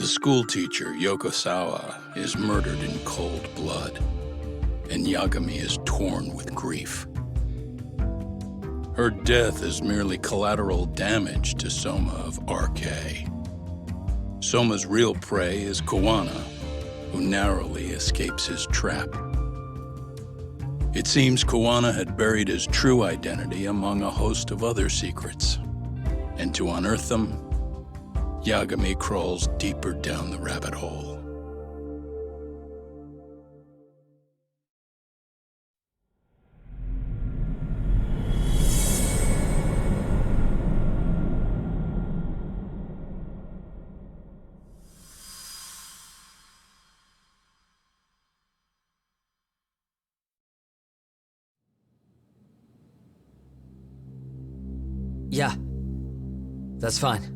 The schoolteacher, Yokosawa, is murdered in cold blood, and Yagami is torn with grief. Her death is merely collateral damage to Soma of RK. Soma's real prey is Kuwana, who narrowly escapes his trap. It seems Kuwana had buried his true identity among a host of other secrets, and to unearth them, Yagami crawls deeper down the rabbit hole. Yeah, that's fine.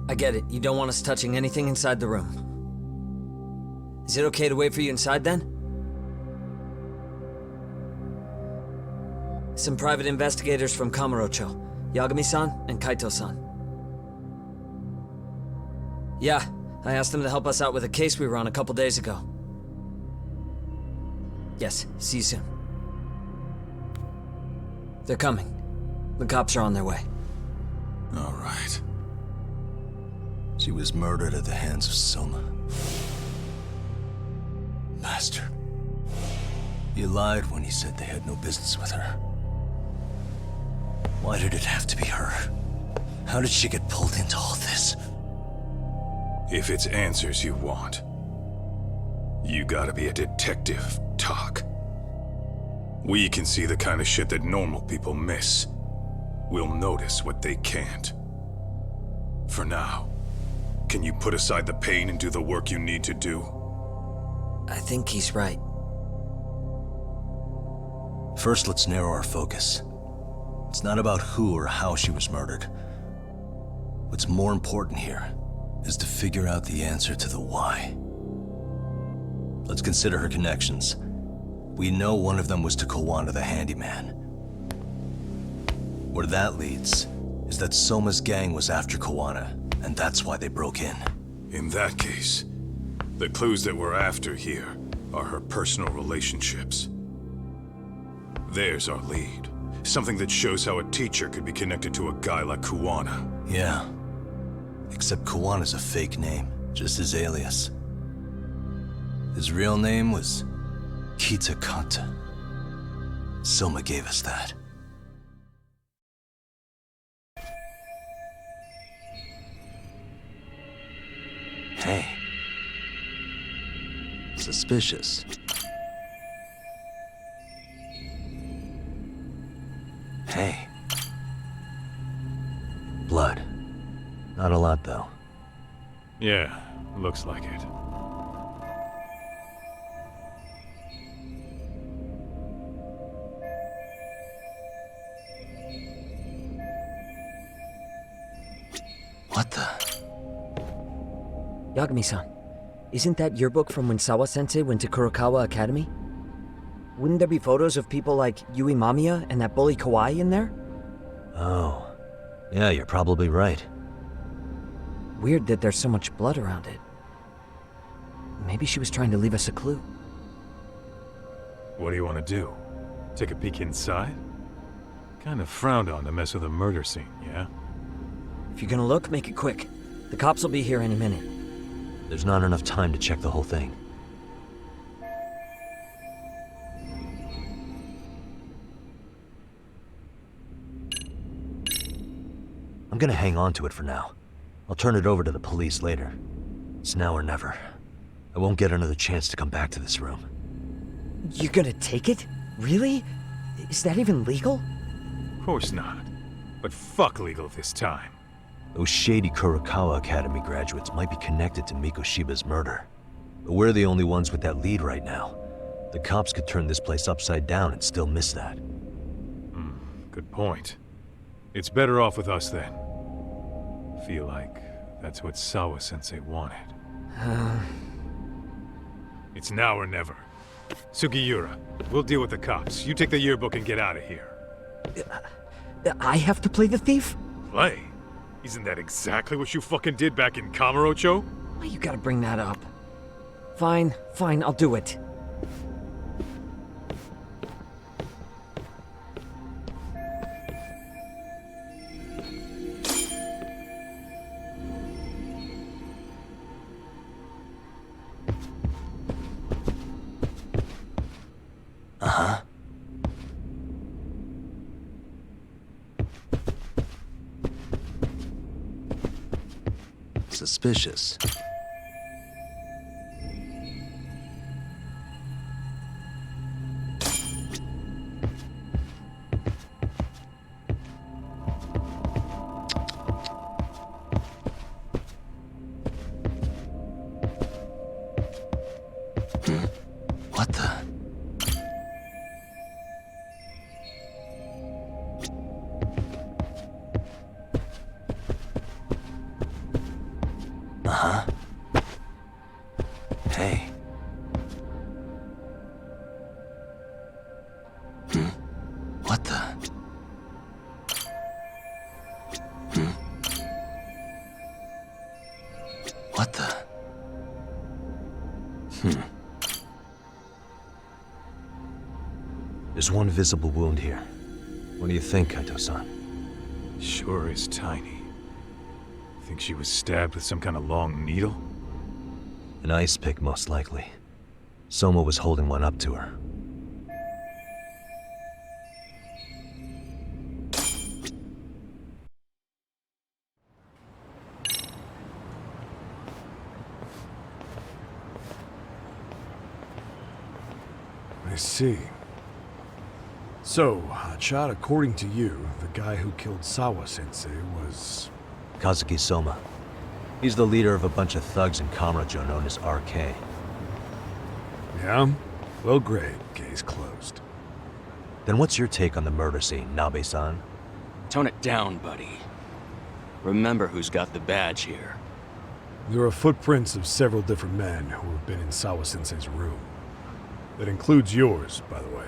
I get it, you don't want us touching anything inside the room. Is it okay to wait for you inside then? Some private investigators from Kamurocho, Yagami-san and Kaito-san. Yeah, I asked them to help us out with a case we were on a couple days ago. Yes, see you soon. They're coming. The cops are on their way. All right. She was murdered at the hands of Soma. Bastard. You lied when you said they had no business with her. Why did it have to be her? How did she get pulled into all this? If it's answers you want, you gotta be a detective, Talk. We can see the kind of shit that normal people miss. We'll notice what they can't. For now, can you put aside the pain and do the work you need to do? I think he's right. First, let's narrow our focus. It's not about who or how she was murdered. What's more important here is to figure out the answer to the why. Let's consider her connections. We know one of them was to Kuwana the handyman. Where that leads is that Soma's gang was after Kuwana, and that's why they broke in. In that case, the clues that we're after here are her personal relationships. There's our lead. Something that shows how a teacher could be connected to a guy like Kuwana. Yeah. Except Kuwana's a fake name, just his alias. His real name was Kitakata. Soma gave us that. Hey. Suspicious. Hey. Blood. Not a lot, though. Yeah, looks like it. What the? Yagami-san, isn't that your book from when Sawa-sensei went to Kurokawa Academy? Wouldn't there be photos of people like Yui Mamiya and that bully Kawai in there? Oh. Yeah, you're probably right. Weird that there's so much blood around it. Maybe she was trying to leave us a clue. What do you want to do? Take a peek inside? Kind of frowned on to mess with a murder scene, yeah? If you're gonna look, make it quick. The cops will be here any minute. There's not enough time to check the whole thing. I'm gonna hang on to it for now. I'll turn it over to the police later. It's now or never. I won't get another chance to come back to this room. You're gonna take it? Really? Is that even legal? Of course not. But fuck legal this time. Those shady Kurokawa Academy graduates might be connected to Mikoshiba's murder. But we're the only ones with that lead right now. The cops could turn this place upside down and still miss that. Good point. It's better off with us then. Feel like that's what Sawa-sensei wanted. It's now or never. Sugiura, we'll deal with the cops. You take the yearbook and get out of here. I have to play the thief? Play? Isn't that exactly what you fucking did back in Kamurocho? Why you gotta bring that up? Fine, I'll do it. Uh-huh. Suspicious. What the? Uh-huh. Hey. What the? What the? There's one visible wound here. What do you think, Kaito-san? Sure is tiny. Think she was stabbed with some kind of long needle? An ice pick, most likely. Soma was holding one up to her. I see. So, Ch8, according to you, the guy who killed Sawa-sensei was... Kazuki Soma. He's the leader of a bunch of thugs in Kamurocho known as RK. Yeah? Well, great. Case closed. Then what's your take on the murder scene, Nabe-san? Tone it down, buddy. Remember who's got the badge here. There are footprints of several different men who have been in Sawa-sensei's room. That includes yours, by the way.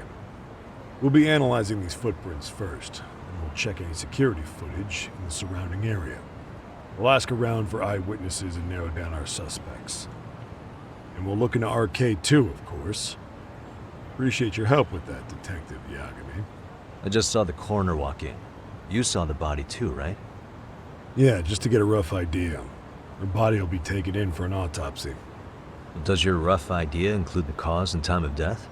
We'll be analyzing these footprints first, and we'll check any security footage in the surrounding area. We'll ask around for eyewitnesses and narrow down our suspects. And we'll look into RK too, of course. Appreciate your help with that, Detective Yagami. I just saw the coroner walk in. You saw the body too, right? Yeah, just to get a rough idea. Her body will be taken in for an autopsy. Does your rough idea include the cause and time of death?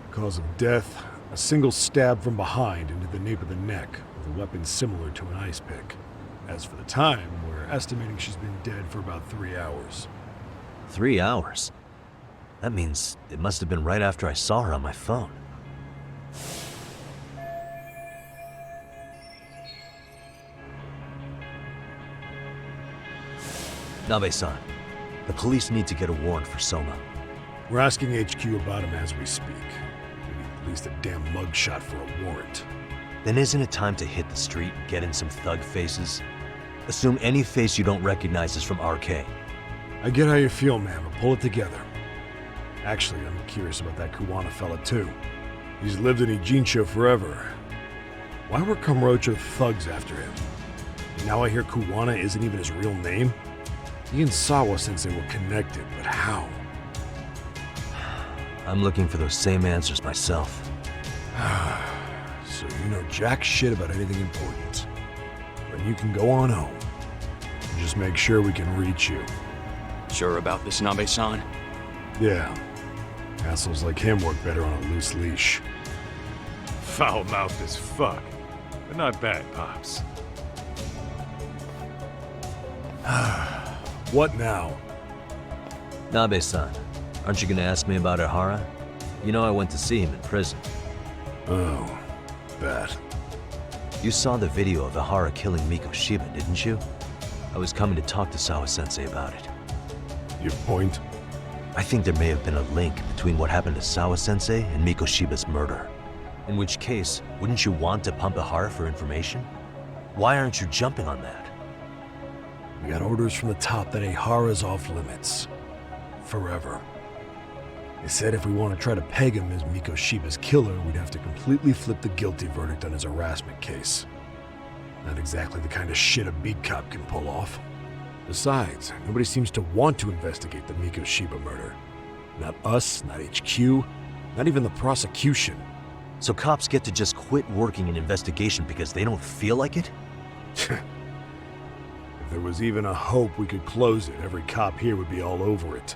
Cause of death, a single stab from behind into the nape of the neck with a weapon similar to an ice pick. As for the time, we're estimating she's been dead for about 3 hours. 3 hours? That means it must have been right after I saw her on my phone. Nabe-san, the police need to get a warrant for Soma. We're asking HQ about him as we speak. We need at least a damn mugshot for a warrant. Then isn't it time to hit the street and get in some thug faces? Assume any face you don't recognize is from RK. I get how you feel, man, but pull it together. Actually, I'm curious about that Kuwana fella, too. He's lived in Ijincho forever. Why were Kamurocho thugs after him? And now I hear Kuwana isn't even his real name? He and Sawa-sensei were connected, but how? I'm looking for those same answers myself. So you know jack shit about anything important. Then you can go on home. And just make sure we can reach you. Sure about this, Nabe-san? Yeah. Assholes like him work better on a loose leash. Foul-mouthed as fuck. But not bad, Pops. What now? Nabe-san, aren't you gonna ask me about Ihara? You know I went to see him in prison. Oh, that. You saw the video of Ihara killing Miko Shiba, didn't you? I was coming to talk to Sawa-sensei about it. Your point? I think there may have been a link between what happened to Sawa-sensei and Miko Shiba's murder. In which case, wouldn't you want to pump Ihara for information? Why aren't you jumping on that? We got orders from the top that Ihara's off limits. Forever. They said if we want to try to peg him as Miko Shiba's killer, we'd have to completely flip the guilty verdict on his harassment case. Not exactly the kind of shit a beat cop can pull off. Besides, nobody seems to want to investigate the Miko Shiba murder. Not us, not HQ, not even the prosecution. So cops get to just quit working an investigation because they don't feel like it? If there was even a hope we could close it, every cop here would be all over it.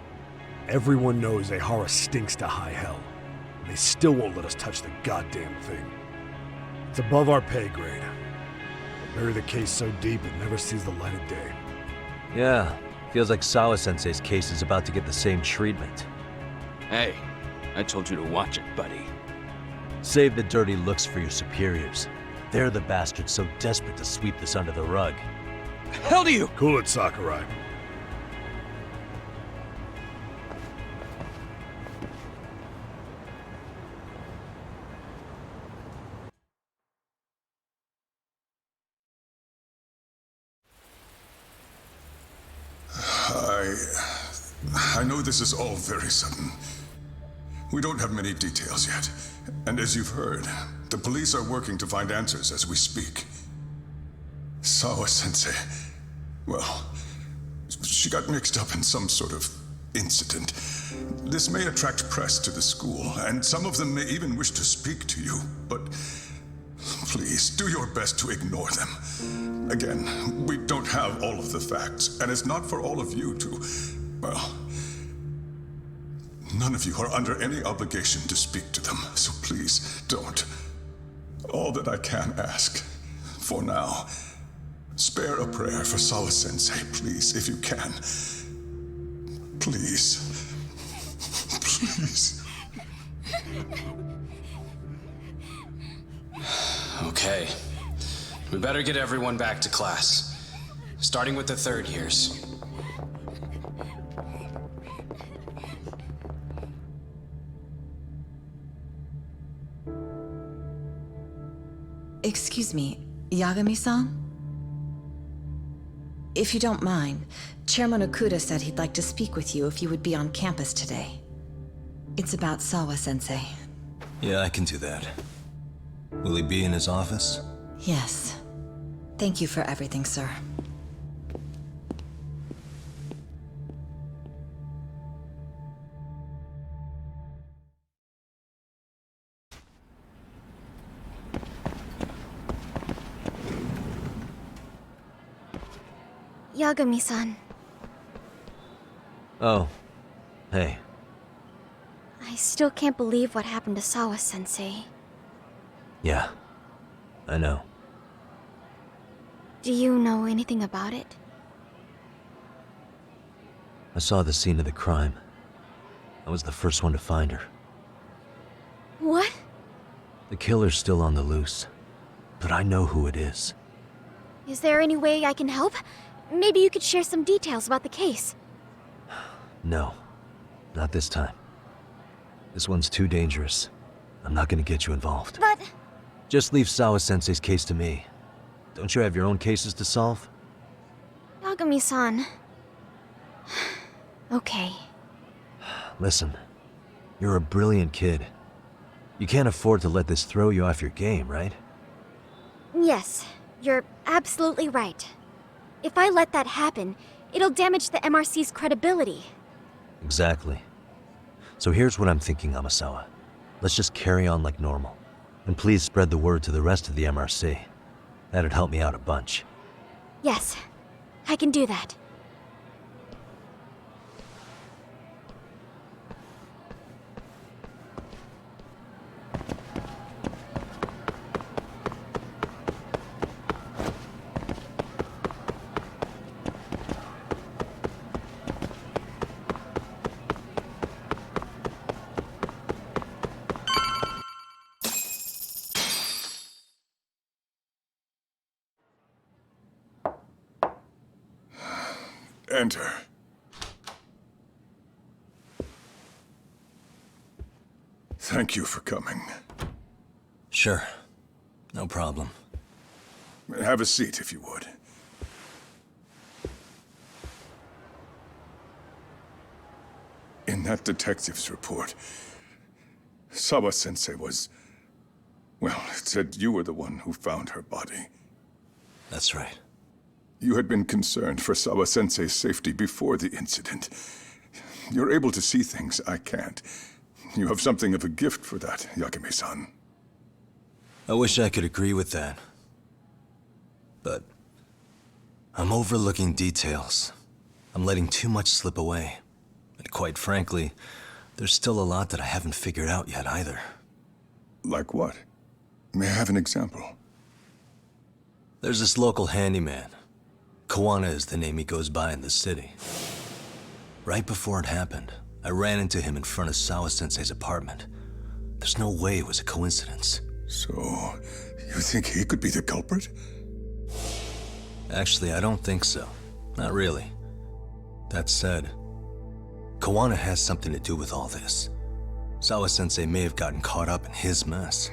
Everyone knows Ehara stinks to high hell, and they still won't let us touch the goddamn thing. It's above our pay grade. We'll bury the case so deep it never sees the light of day. Yeah, feels like Sawa-sensei's case is about to get the same treatment. Hey, I told you to watch it, buddy. Save the dirty looks for your superiors. They're the bastards so desperate to sweep this under the rug. The hell do you? Cool it, Sakurai. I know this is all very sudden. We don't have many details yet. And as you've heard, the police are working to find answers as we speak. Sawa-sensei, well, she got mixed up in some sort of incident. This may attract press to the school, and some of them may even wish to speak to you, but please, do your best to ignore them. Again, we don't have all of the facts, and it's not for all of you to, well, none of you are under any obligation to speak to them, so please don't. All that I can ask, for now, spare a prayer for Sawa-sensei, please, if you can. Please. Please. Okay. We better get everyone back to class. Starting with the third years. Excuse me, Yagami-san? If you don't mind, Chairman Okuda said he'd like to speak with you if you would be on campus today. It's about Sawa-sensei. Yeah, I can do that. Will he be in his office? Yes. Thank you for everything, sir. Yagami-san. Oh. Hey. I still can't believe what happened to Sawa-sensei. Yeah. I know. Do you know anything about it? I saw the scene of the crime. I was the first one to find her. What? The killer's still on the loose. But I know who it is. Is there any way I can help? Maybe you could share some details about the case. No. Not this time. This one's too dangerous. I'm not gonna get you involved. But... Just leave Sawa-sensei's case to me. Don't you have your own cases to solve? Yagami-san... Okay. Listen. You're a brilliant kid. You can't afford to let this throw you off your game, right? Yes, you're absolutely right. If I let that happen, it'll damage the MRC's credibility. Exactly. So here's what I'm thinking, Amasawa. Let's just carry on like normal. And please spread the word to the rest of the MRC. That'd help me out a bunch. Yes, I can do that. Enter. Thank you for coming. Sure. No problem. Have a seat, if you would. In that detective's report, Sawa-sensei was... Well, it said you were the one who found her body. That's right. You had been concerned for Sawa-sensei's safety before the incident. You're able to see things I can't. You have something of a gift for that, Yagami-san. I wish I could agree with that. But I'm overlooking details. I'm letting too much slip away. And quite frankly, there's still a lot that I haven't figured out yet either. Like what? May I have an example? There's this local handyman. Kuwana is the name he goes by in the city. Right before it happened, I ran into him in front of Sawa-sensei's apartment. There's no way it was a coincidence. So, you think he could be the culprit? Actually, I don't think so. Not really. That said, Kuwana has something to do with all this. Sawa-sensei may have gotten caught up in his mess.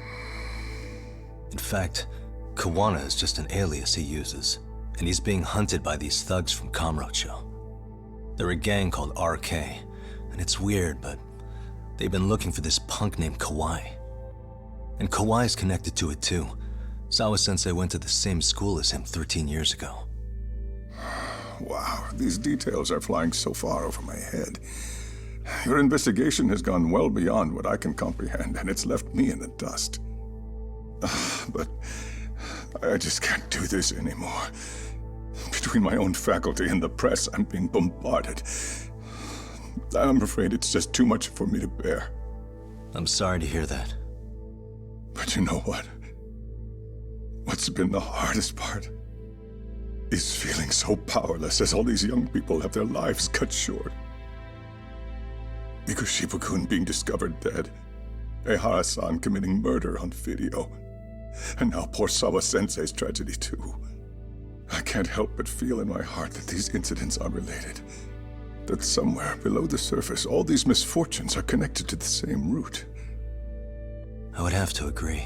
In fact, Kuwana is just an alias he uses, and he's being hunted by these thugs from Kamurocho. They're a gang called RK, and it's weird, but they've been looking for this punk named Kawai. And Kawai's connected to it too. Sawa-sensei went to the same school as him 13 years ago. Wow, these details are flying so far over my head. Your investigation has gone well beyond what I can comprehend, and it's left me in the dust. But I just can't do this anymore. Between my own faculty and the press, I'm being bombarded. I'm afraid it's just too much for me to bear. I'm sorry to hear that. But you know what? What's been the hardest part? Is feeling so powerless as all these young people have their lives cut short. Mikushiba-kun being discovered dead, Ehara-san committing murder on video, and now poor Sawa-sensei's tragedy too. I can't help but feel in my heart that these incidents are related. That somewhere below the surface, all these misfortunes are connected to the same root. I would have to agree.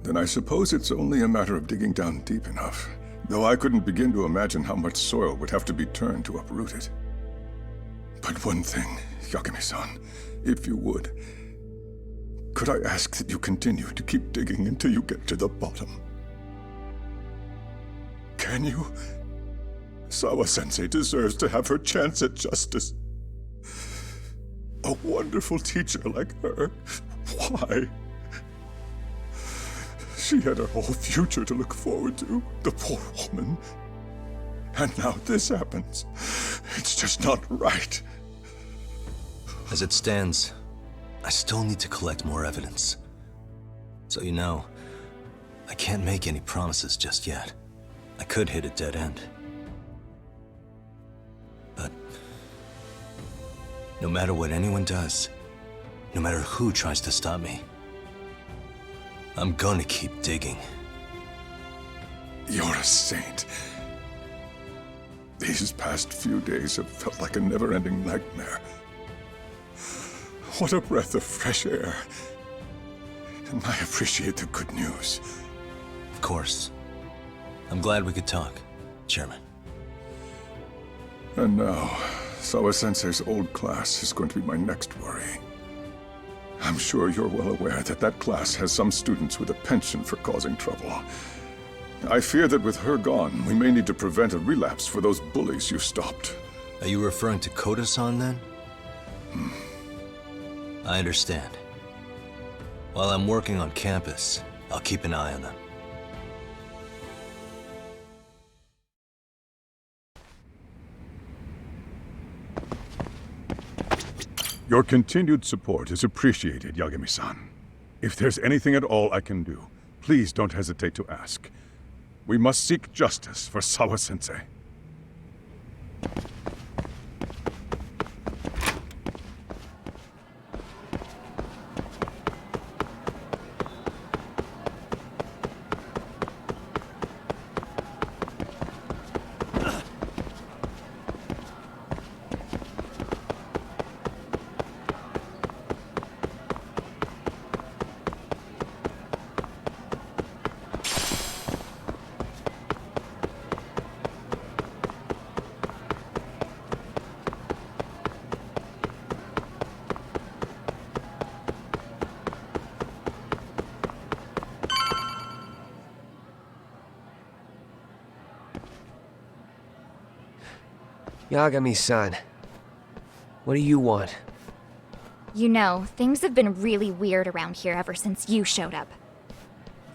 Then I suppose it's only a matter of digging down deep enough. Though I couldn't begin to imagine how much soil would have to be turned to uproot it. But one thing, Yagami-san, if you would, could I ask that you continue to keep digging until you get to the bottom? Can you? Sawa-sensei deserves to have her chance at justice. A wonderful teacher like her. Why? She had her whole future to look forward to, the poor woman. And now this happens. It's just not right. As it stands, I still need to collect more evidence. So you know, I can't make any promises just yet. I could hit a dead end. But no matter what anyone does, no matter who tries to stop me, I'm gonna keep digging. You're a saint. These past few days have felt like a never-ending nightmare. What a breath of fresh air. And I appreciate the good news. Of course. I'm glad we could talk, Chairman. And now, Sawa-sensei's old class is going to be my next worry. I'm sure you're well aware that that class has some students with a penchant for causing trouble. I fear that with her gone, we may need to prevent a relapse for those bullies you stopped. Are you referring to Koda-san then? I understand. While I'm working on campus, I'll keep an eye on them. Your continued support is appreciated, Yagami-san. If there's anything at all I can do, please don't hesitate to ask. We must seek justice for Sawa-sensei. Yagami-san, what do you want? You know, things have been really weird around here ever since you showed up.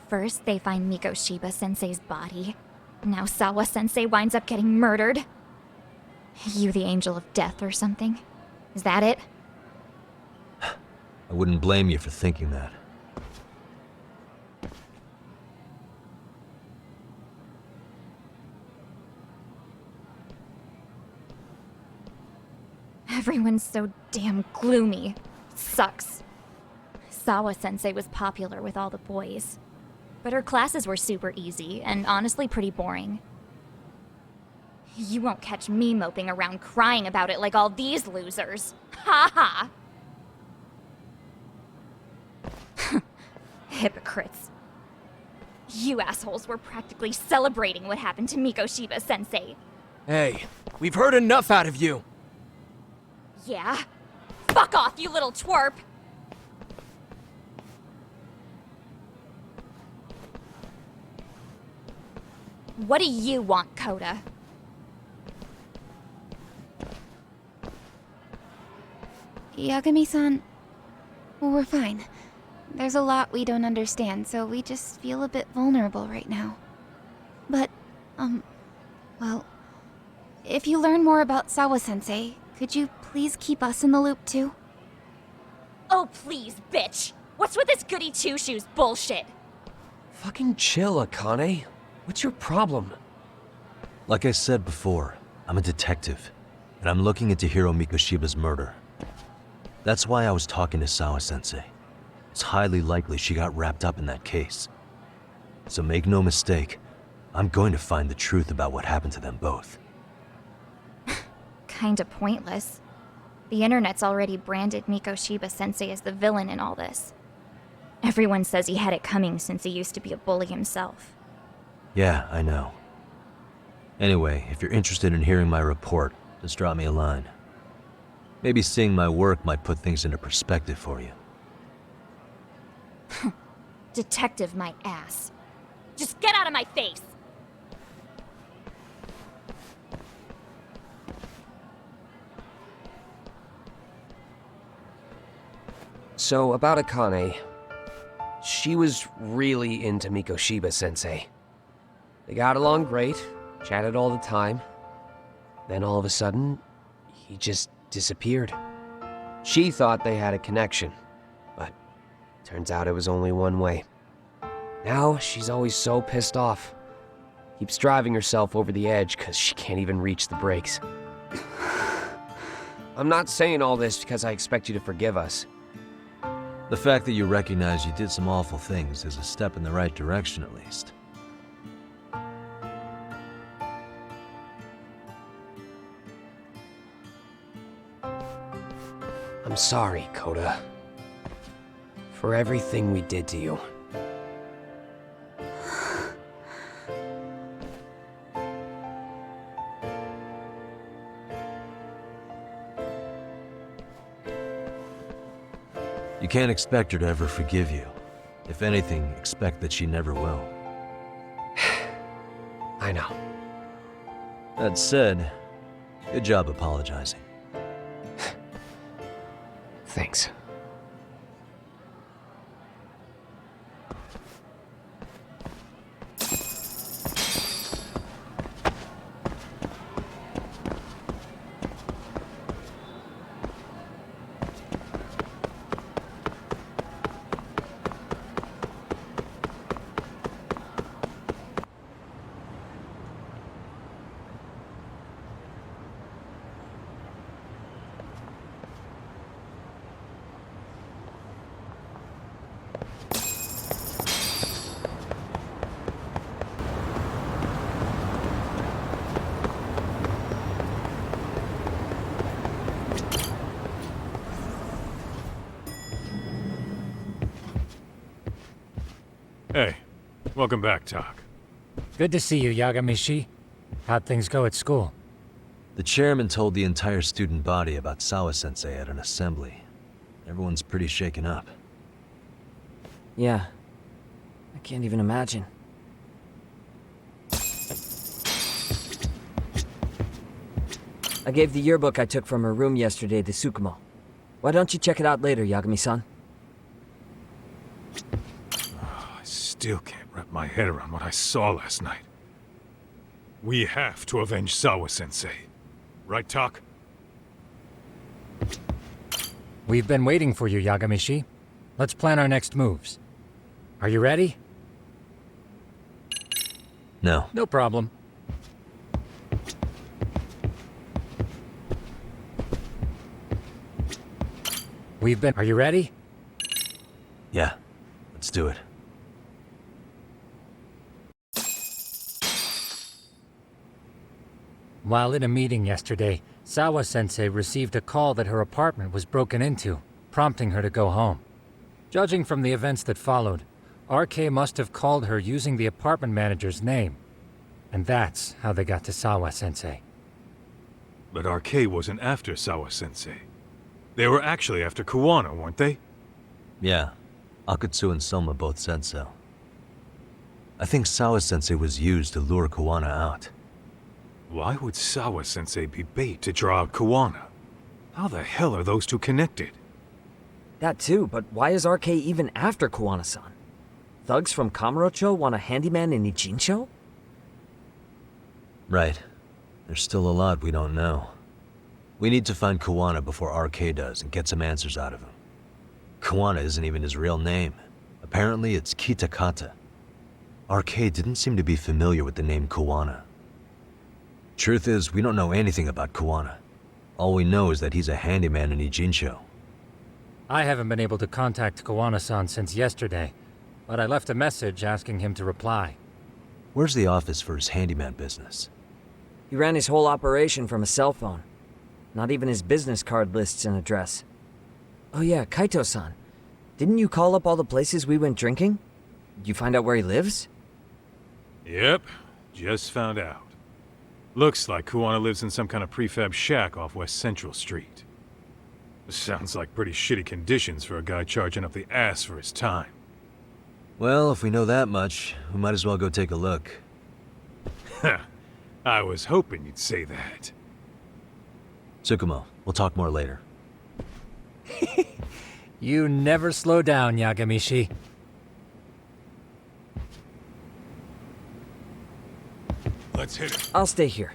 First, they find Mikoshiba-sensei's body. Now Sawa-sensei winds up getting murdered. You the angel of death or something? Is that it? I wouldn't blame you for thinking that. Everyone's so damn gloomy. It sucks. Sawa-sensei was popular with all the boys. But her classes were super easy, and honestly pretty boring. You won't catch me moping around crying about it like all these losers. Ha ha! Hypocrites. You assholes were practically celebrating what happened to Mikoshiba-sensei. Hey, we've heard enough out of you! Yeah? Fuck off, you little twerp! What do you want, Coda? Yagami-san, we're fine. There's a lot we don't understand, so we just feel a bit vulnerable right now. But, well, if you learn more about Sawa-sensei, could you please keep us in the loop too? Oh please, bitch! What's with this goody two-shoes bullshit? Fucking chill, Akane. What's your problem? Like I said before, I'm a detective, and I'm looking into Hiro Mikoshiba's murder. That's why I was talking to Sawa-sensei. It's highly likely she got wrapped up in that case. So make no mistake, I'm going to find the truth about what happened to them both. Kinda pointless. The internet's already branded Mikoshiba-sensei as the villain in all this. Everyone says he had it coming since he used to be a bully himself. Yeah, I know. Anyway, if you're interested in hearing my report, just drop me a line. Maybe seeing my work might put things into perspective for you. Detective my ass. Just get out of my face! So, about Akane. She was really into Mikoshiba-sensei. They got along great, chatted all the time. Then all of a sudden, he just disappeared. She thought they had a connection, but turns out it was only one way. Now she's always so pissed off. Keeps driving herself over the edge because she can't even reach the brakes. I'm not saying all this because I expect you to forgive us. The fact that you recognize you did some awful things is a step in the right direction, at least. I'm sorry, Coda. For everything we did to you. You can't expect her to ever forgive you. If anything, expect that she never will. I know. That said, good job apologizing. Thanks. Hey, welcome back, Talk. Good to see you, Yagamishi. How'd things go at school? The chairman told the entire student body about Sawa-sensei at an assembly. Everyone's pretty shaken up. Yeah. I can't even imagine. I gave the yearbook I took from her room yesterday to Tsukumo. Why don't you check it out later, Yagami-san? I still can't wrap my head around what I saw last night. We have to avenge Sawa-sensei. Right, Tak? We've been waiting for you, Yagami-shi. Let's plan our next moves. Are you ready? No. No problem. Are you ready? Yeah, let's do it. While in a meeting yesterday, Sawa-sensei received a call that her apartment was broken into, prompting her to go home. Judging from the events that followed, RK must have called her using the apartment manager's name. And that's how they got to Sawa-sensei. But RK wasn't after Sawa-sensei. They were actually after Kuwana, weren't they? Yeah, Akutsu and Soma both said so. I think Sawa-sensei was used to lure Kuwana out. Why would Sawa-sensei be bait to draw out Kuwana? How the hell are those two connected? That too, but why is RK even after Kuwana-san? Thugs from Kamurocho want a handyman in Ijincho? Right. There's still a lot we don't know. We need to find Kuwana before RK does and get some answers out of him. Kuwana isn't even his real name. Apparently it's Kitakata. RK didn't seem to be familiar with the name Kuwana. Truth is, we don't know anything about Kuwana. All we know is that he's a handyman in Ijincho. I haven't been able to contact Kuwana-san since yesterday, but I left a message asking him to reply. Where's the office for his handyman business? He ran his whole operation from a cell phone. Not even his business card lists an address. Oh yeah, Kaito-san. Didn't you call up all the places we went drinking? Did you find out where he lives? Yep, just found out. Looks like Kuwana lives in some kind of prefab shack off West Central Street. Sounds like pretty shitty conditions for a guy charging up the ass for his time. Well, if we know that much, we might as well go take a look. I was hoping you'd say that. Tsukumo, we'll talk more later. You never slow down, Yagami-shi. Let's hit it. I'll stay here.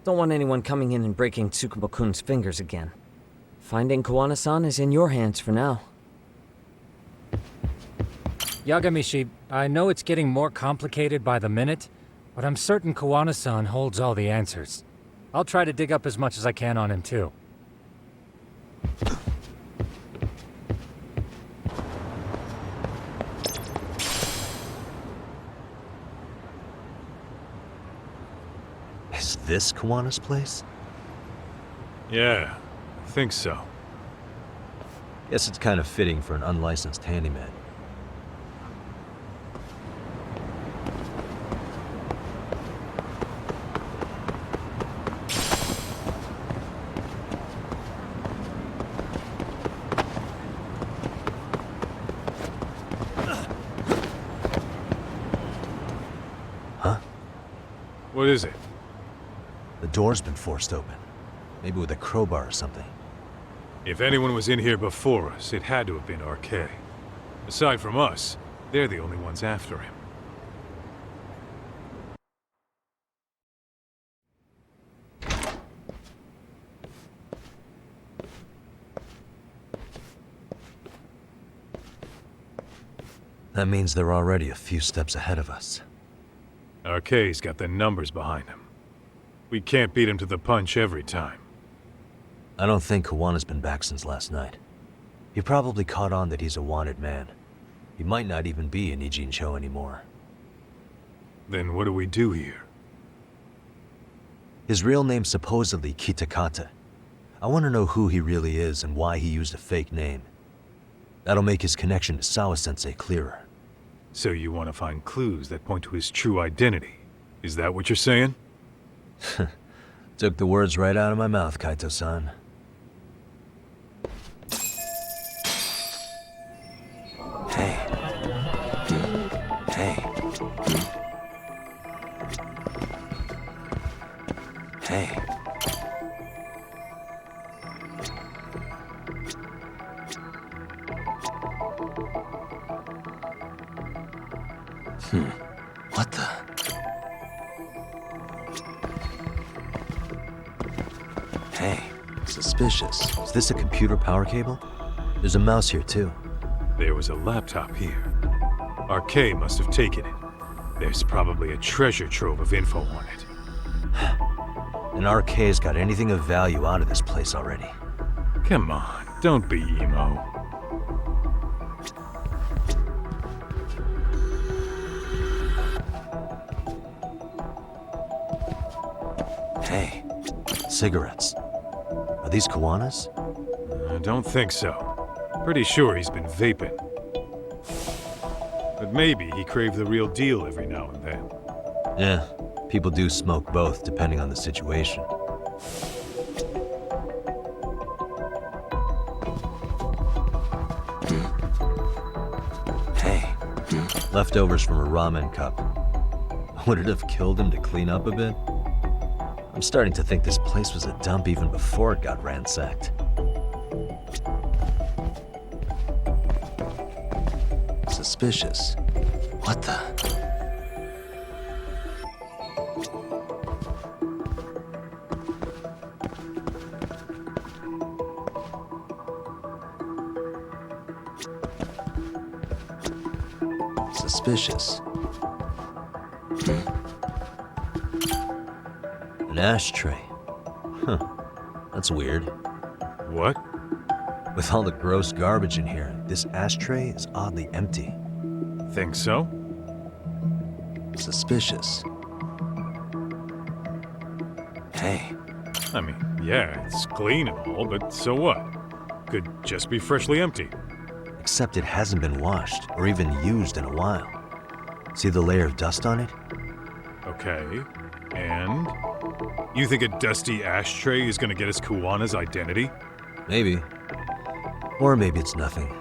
Don't want anyone coming in and breaking Tsukumo-kun's fingers again. Finding Kuwana-san is in your hands for now. Yagami-shi, I know it's getting more complicated by the minute, but I'm certain Kuwana-san holds all the answers. I'll try to dig up as much as I can on him, too. Is this Kuwana's place? Yeah, I think so. Guess it's kind of fitting for an unlicensed handyman. What is it? The door's been forced open. Maybe with a crowbar or something. If anyone was in here before us, it had to have been RK. Aside from us, they're the only ones after him. That means they're already a few steps ahead of us. RK's got the numbers behind him. We can't beat him to the punch every time. I don't think Kuwana's been back since last night. He probably caught on that he's a wanted man. He might not even be in Ijincho anymore. Then what do we do here? His real name's supposedly Kitakata. I want to know who he really is and why he used a fake name. That'll make his connection to Sawa-sensei clearer. So you want to find clues that point to his true identity? Is that what you're saying? Took the words right out of my mouth, Kaito-san. Hey. Hey. Hey. Hey, suspicious. Is this a computer power cable? There's a mouse here too. There was a laptop here. RK must have taken it. There's probably a treasure trove of info on it. And RK's got anything of value out of this place already. Come on, don't be emo. Hey, cigarettes. Are these Kuwanas? I don't think so. Pretty sure he's been vaping. But maybe he craved the real deal every now and then. Yeah, people do smoke both, depending on the situation. Hey, leftovers from a ramen cup. Would it have killed him to clean up a bit? I'm starting to think this place was a dump even before it got ransacked. Suspicious. What the? Suspicious. An ashtray. Huh. That's weird. What? With all the gross garbage in here, this ashtray is oddly empty. Think so? Suspicious. Hey. I mean, yeah, it's clean and all, but so what? Could just be freshly empty. Except it hasn't been washed or even used in a while. See the layer of dust on it? Okay, and? You think a dusty ashtray is gonna get us Kuwana's identity? Maybe. Or maybe it's nothing.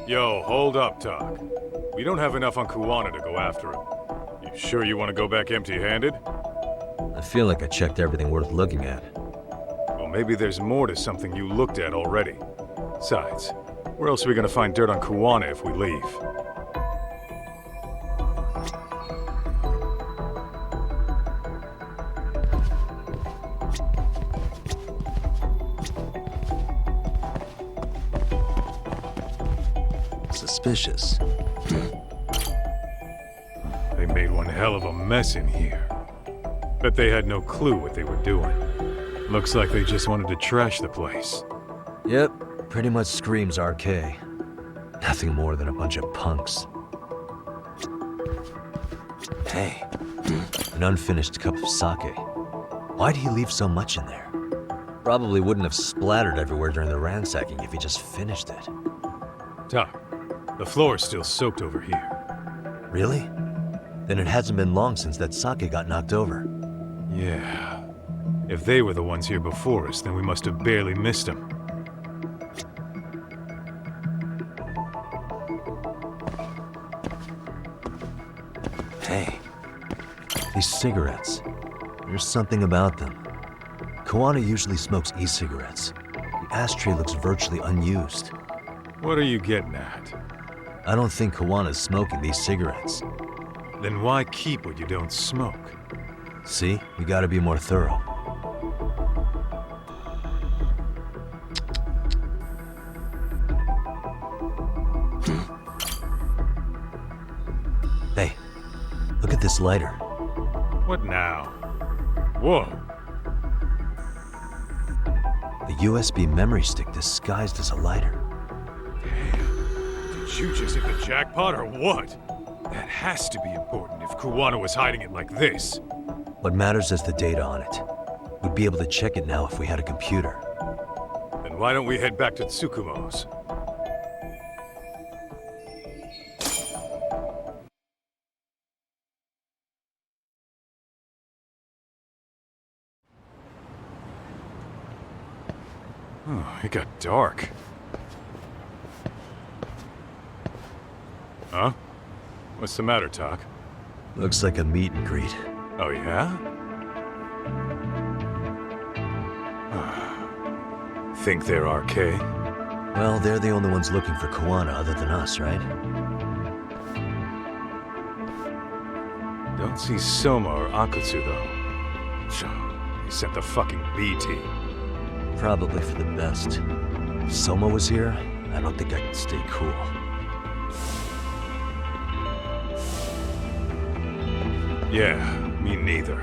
Yo, hold up, Talk. We don't have enough on Kuwana to go after him. You sure you want to go back empty-handed? I feel like I checked everything worth looking at. Well, maybe there's more to something you looked at already. Besides, where else are we gonna find dirt on Kuwana if we leave? Suspicious. They made one hell of a mess in here. Bet they had no clue what they were doing. Looks like they just wanted to trash the place. Yep, pretty much screams RK. Nothing more than a bunch of punks. Hey, an unfinished cup of sake. Why'd he leave so much in there? Probably wouldn't have splattered everywhere during the ransacking if he just finished it. Doc, the floor's still soaked over here. Really? Then it hasn't been long since that sake got knocked over. Yeah. If they were the ones here before us, then we must have barely missed them. Hey, these cigarettes. There's something about them. Kuwana usually smokes e-cigarettes. The ashtray looks virtually unused. What are you getting at? I don't think Kuwana's smoking these cigarettes. Then why keep what you don't smoke? See? We gotta be more thorough. Hey, look at this lighter. What now? Whoa. The USB memory stick disguised as a lighter. Damn. Did you just hit the jackpot or what? That has to be important if Kuwana was hiding it like this. What matters is the data on it. We'd be able to check it now if we had a computer. Then why don't we head back to Tsukumo's? Oh, it got dark. Huh? What's the matter, Talk? Looks like a meet and greet. Oh, yeah? Think they're RK? Well, they're the only ones looking for Kuwana other than us, right? Don't see Soma or Akutsu, though. They sent the fucking B team. Probably for the best. If Soma was here, I don't think I could stay cool. Yeah, me neither.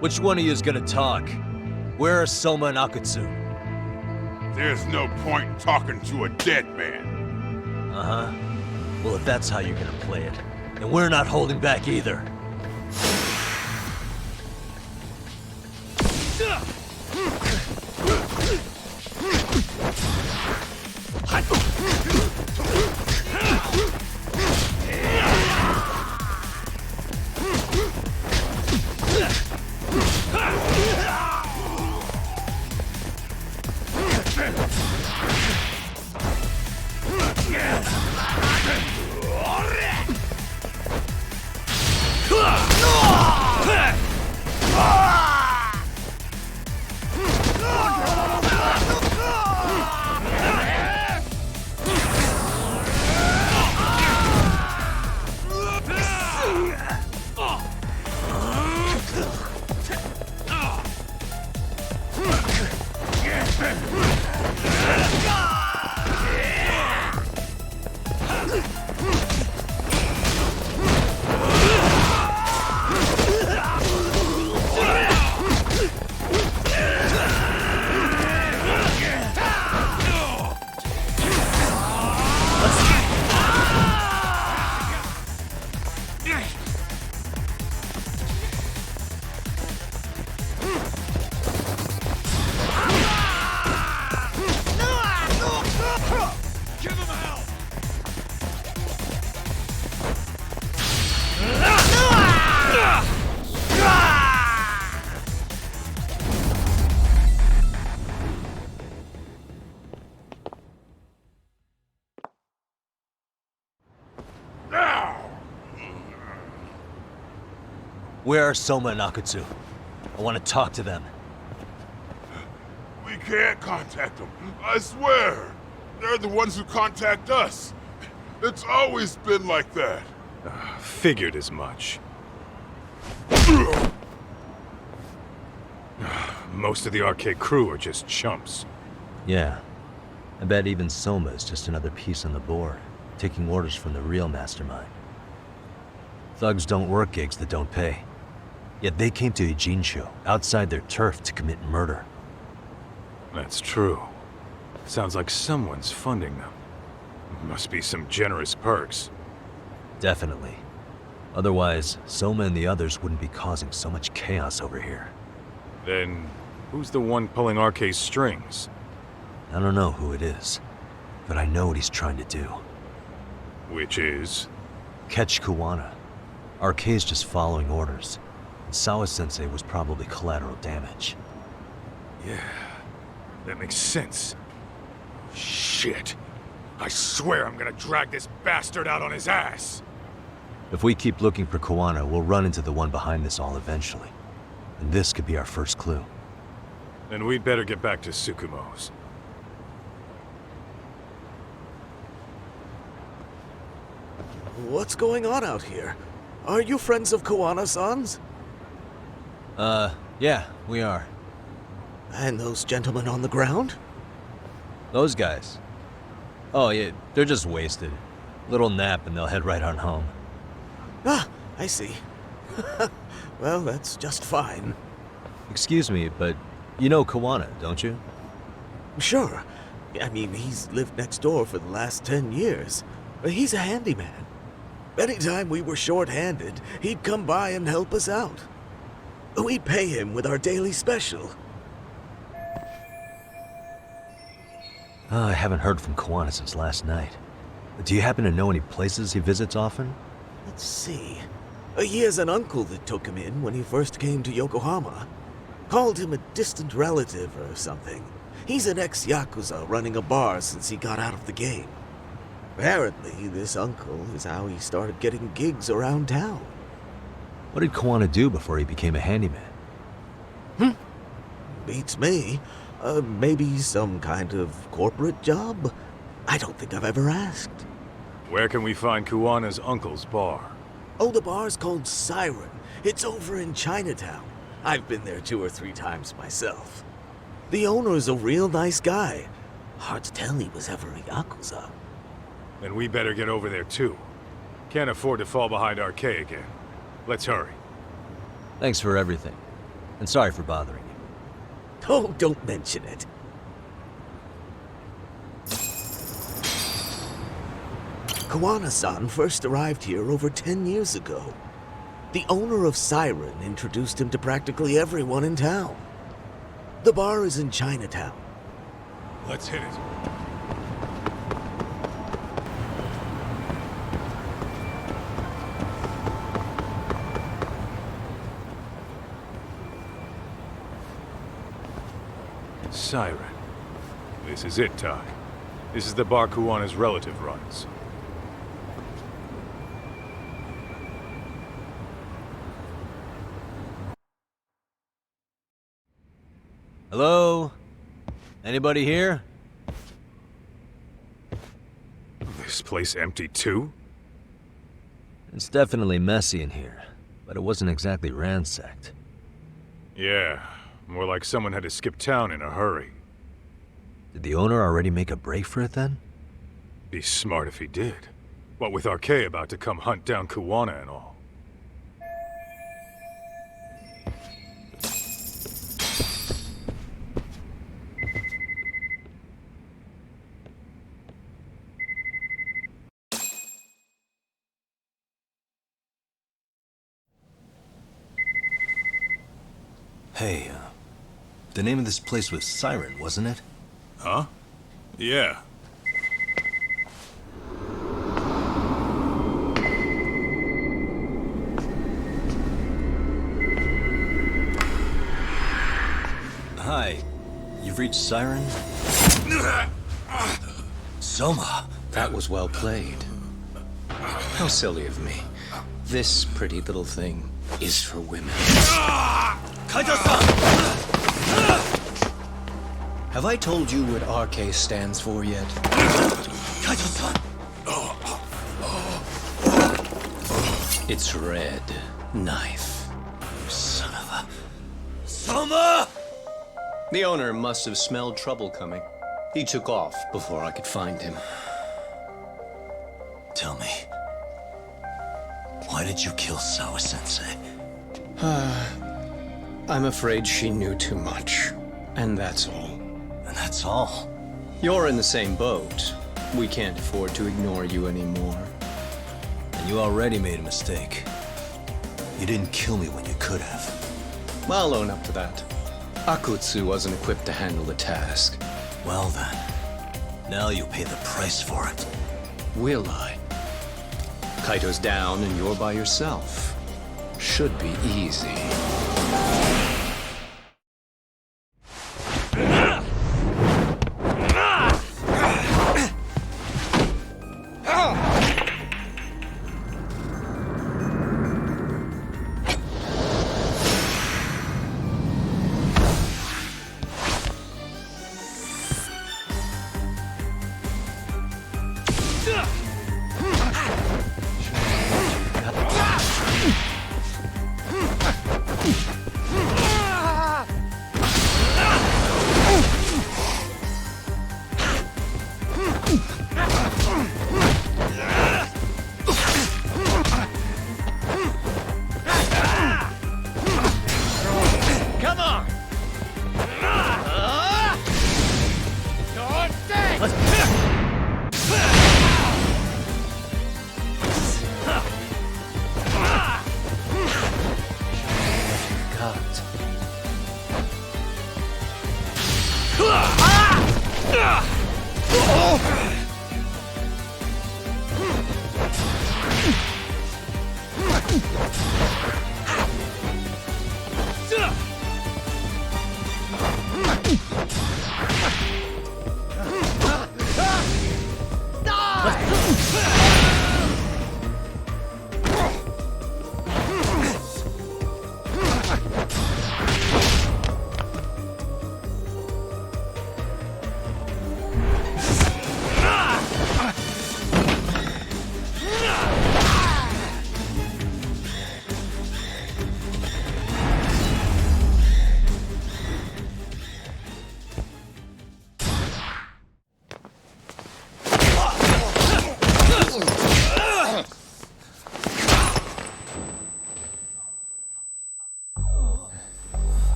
Which one of you is gonna talk? Where are Soma and Akutsu? There's no point in talking to a dead man. Uh-huh. Well, if that's how you're gonna play it, then we're not holding back either. Where are Soma and Akutsu? I want to talk to them. We can't contact them, I swear. They're the ones who contact us. It's always been like that. Figured as much. Most of the arcade crew are just chumps. Yeah. I bet even Soma is just another piece on the board, taking orders from the real mastermind. Thugs don't work gigs that don't pay. Yet they came to Ijincho, outside their turf, to commit murder. That's true. Sounds like someone's funding them. Must be some generous perks. Definitely. Otherwise, Soma and the others wouldn't be causing so much chaos over here. Then, who's the one pulling RK's strings? I don't know who it is, but I know what he's trying to do. Which is? Catch Kuwana. RK's just following orders. And Sawa-sensei was probably collateral damage. Yeah, that makes sense. Shit. I swear I'm gonna drag this bastard out on his ass! If we keep looking for Kuwana, we'll run into the one behind this all eventually. And this could be our first clue. Then we'd better get back to Tsukumo's. What's going on out here? Are you friends of Kuwana-san's? Yeah, we are. And those gentlemen on the ground? Those guys? Oh, yeah, they're just wasted. Little nap and they'll head right on home. Ah, I see. Well, that's just fine. Excuse me, but you know Kuwana, don't you? Sure. I mean, he's lived next door for the last 10 years. He's a handyman. Anytime we were short-handed, he'd come by and help us out. We'd pay him with our daily special. I haven't heard from Kuwana since last night. Do you happen to know any places he visits often? Let's see. He has an uncle that took him in when he first came to Yokohama. Called him a distant relative or something. He's an ex-Yakuza running a bar since he got out of the game. Apparently, this uncle is how he started getting gigs around town. What did Kuwana do before he became a handyman? Beats me. Maybe some kind of corporate job? I don't think I've ever asked. Where can we find Kuwana's uncle's bar? Oh, the bar's called Siren. It's over in Chinatown. I've been there 2 or 3 times myself. The owner's a real nice guy. Hard to tell he was ever a Yakuza. Then we better get over there too. Can't afford to fall behind RK again. Let's hurry. Thanks for everything. And sorry for bothering you. Oh, don't mention it. Kuwana-san first arrived here over 10 years ago. The owner of Siren introduced him to practically everyone in town. The bar is in Chinatown. Let's hit it. Siren. This is it, Tak. This is the bar Kuwana's relative runs. Hello? Anybody here? This place empty too? It's definitely messy in here, but it wasn't exactly ransacked. Yeah, more like someone had to skip town in a hurry. Did the owner already make a break for it then? Be smart if he did. What with RK about to come hunt down Kuwana and all. Hey, the name of this place was Siren, wasn't it? Huh? Yeah. Hi. You've reached Siren? Soma. That was well played. How silly of me. This pretty little thing is for women. Have I told you what RK stands for yet? Kaito-san! It's red knife. Son of a... Soma! The owner must have smelled trouble coming. He took off before I could find him. Tell me, why did you kill Sawa-sensei? I'm afraid she knew too much. And that's all. And that's all? You're in the same boat. We can't afford to ignore you anymore. And you already made a mistake. You didn't kill me when you could have. I'll own up to that. Akutsu wasn't equipped to handle the task. Well then, now you'll pay the price for it. Will I? Kaito's down and you're by yourself. Should be easy.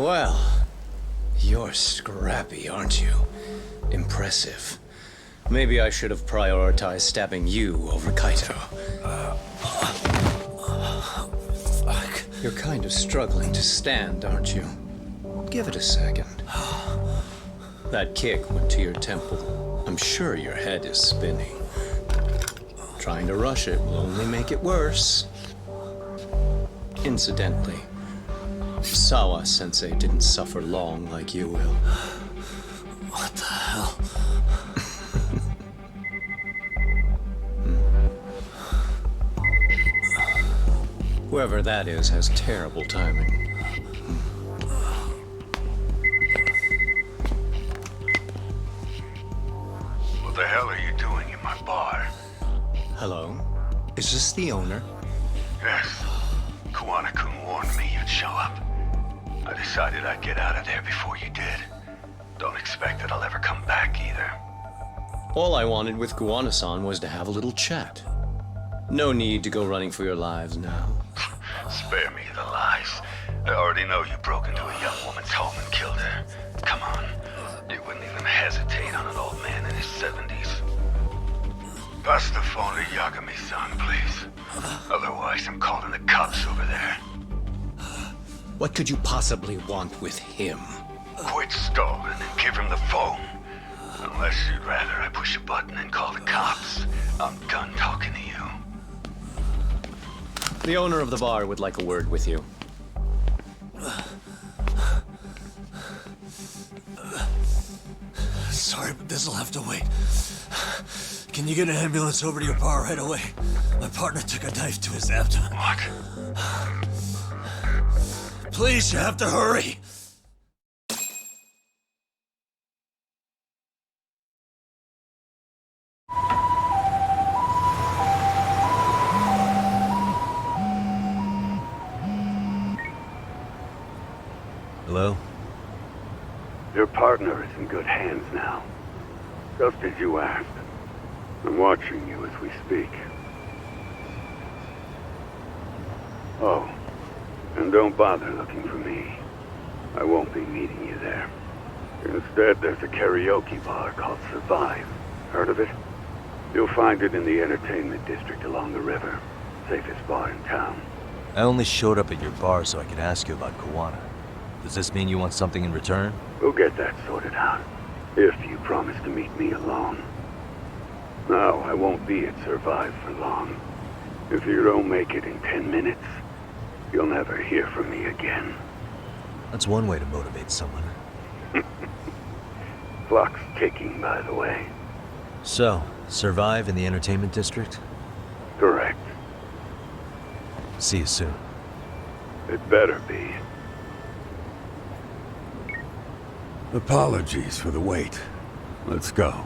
Well, you're scrappy, aren't you? Impressive. Maybe I should have prioritized stabbing you over Kaito. Fuck. You're kind of struggling to stand, aren't you? Give it a second. That kick went to your temple. I'm sure your head is spinning. Trying to rush it will only make it worse. Incidentally, Sawa-sensei didn't suffer long like you will. What the hell? Whoever that is has terrible timing. What the hell are you doing in my bar? Hello? Is this the owner? Yes. Kuwana-kun warned me you'd show up. I decided I'd get out of there before you did. Don't expect that I'll ever come back either. All I wanted with Kuwana-san was to have a little chat. No need to go running for your lives now. Spare me the lies. I already know you broke into a young woman's home and killed her. Come on. You wouldn't even hesitate on an old man in his 70s. Pass the phone to Yagami-san, please. Otherwise, I'm calling the cops over there. What could you possibly want with him? Quit stalling and give him the phone. Unless you'd rather I push a button and call the cops. I'm done talking to you. The owner of the bar would like a word with you. Sorry, but this'll have to wait. Can you get an ambulance over to your bar right away? My partner took a knife to his abdomen. What? Please, you have to hurry. Hello? Your partner is in good hands now. Just as you asked. I'm watching you as we speak. Oh, and don't bother looking for me. I won't be meeting you there. Instead, there's a karaoke bar called Survive. Heard of it? You'll find it in the entertainment district along the river. Safest bar in town. I only showed up at your bar so I could ask you about Kuwana. Does this mean you want something in return? We'll get that sorted out. If you promise to meet me alone. No, I won't be at Survive for long. If you don't make it in 10 minutes, you'll never hear from me again. That's one way to motivate someone. Clock's ticking, by the way. So, Survive in the entertainment district? Correct. See you soon. It better be. Apologies for the wait. Let's go.